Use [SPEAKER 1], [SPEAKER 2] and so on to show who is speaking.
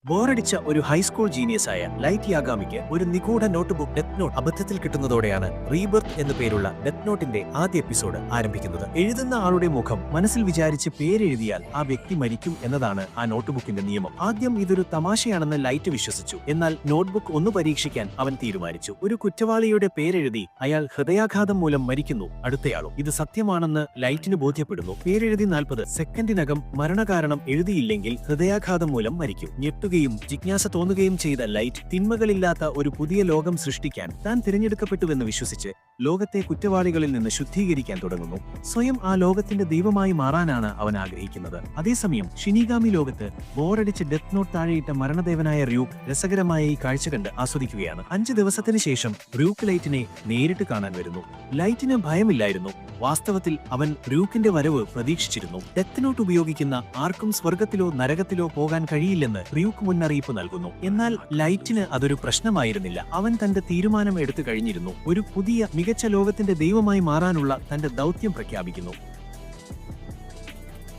[SPEAKER 1] ബോറടിച്ച ഒരു high school ജീനിയസായ light യാഗാമിക്ക് ഒരു നിഗൂഢ നോട്ട്ബുക്ക് ഡെത്ത് നോട്ട് അബദ്ധത്തിൽ കിട്ടുന്നതോടെയാണ് റീബർത്ത് എന്നു പേരുള്ള ഡെത്ത് നോട്ടിന്റെ ആദ്യ എപ്പിസോഡ് ആരംഭിക്കുന്നത്. എഴുതുന്ന ആളുടെ മുഖം മനസ്സിൽ വിചാരിച്ച് പേരെഴുതിയാൽ ആ വ്യക്തി മരിക്കും എന്നതാണ് ആ നോട്ട്ബുക്കിന്റെ നിയമം. ആദ്യം ഇതൊരു തമാശയാണെന്ന് ലൈറ്റ് വിശ്വസിച്ചു. എന്നാൽ നോട്ട്ബുക്ക് ഒന്ന് പരീക്ഷിക്കാൻ അവൻ തീരുമാനിച്ചു. ഒരു കുറ്റവാളിയുടെ പേരെഴുതി അയാൾ ഹൃദയാഘാതം മൂലം മരിക്കുന്നു, അടുത്തയാളും. ഇത് സത്യമാണെന്ന് ലൈറ്റിന് ബോധ്യപ്പെടുന്നു. പേരെഴുതി 40 സെക്കൻഡിനകം മരണകാരണം എഴുതിയില്ലെങ്കിൽ ഹൃദയാഘാതം മൂലം മരിക്കും. ഞെട്ടുകയും ജിജ്ഞാസ തോന്നുകയും ചെയ്ത ലൈറ്റ് തിന്മകളില്ലാത്ത ഒരു പുതിയ ലോകം സൃഷ്ടിക്കാൻ താൻ തിരഞ്ഞെടുക്കപ്പെട്ടുവെന്ന് വിശ്വസിച്ച് ലോകത്തെ കുറ്റവാളികളിൽ നിന്ന് ശുദ്ധീകരിക്കാൻ തുടങ്ങുന്നു. സ്വയം ആ ലോകത്തിന്റെ ദൈവമായി മാറാനാണ് അവൻ ആഗ്രഹിക്കുന്നത്. അതേസമയം ഷിനിഗാമി ലോകത്ത് ബോറടിച്ച് ഡെത്ത് നോട്ട് താഴെയിട്ട മരണദേവനായ റൂക്ക് രസകരമായ ഈ കാഴ്ച കണ്ട് ആസ്വദിക്കുകയാണ്. 5 ദിവസത്തിന് ശേഷം റൂക്ക് ലൈറ്റിനെ നേരിട്ട് കാണാൻ വരുന്നു. ലൈറ്റിന് ഭയമില്ലായിരുന്നു. വാസ്തവത്തിൽ അവൻ റൂക്കിന്റെ വരവ് പ്രതീക്ഷിച്ചിരുന്നു. ഡെത്ത് നോട്ട് ഉപയോഗിക്കുന്ന ആർക്കും സ്വർഗത്തിലോ നരകത്തിലോ പോകാൻ കഴിയില്ലെന്ന് റൂക്ക് മുന്നറിയിപ്പ് നൽകുന്നു. എന്നാൽ ലൈറ്റിന് അതൊരു പ്രശ്നമായിരുന്നില്ല. അവൻ തന്റെ തീരുമാനം എടുത്തു കഴിഞ്ഞിരുന്നു. ഒരു പുതിയ മികച്ച ലോകത്തിന്റെ ദൈവമായി മാറാനുള്ള തന്റെ ദൗത്യം പ്രഖ്യാപിക്കുന്നു.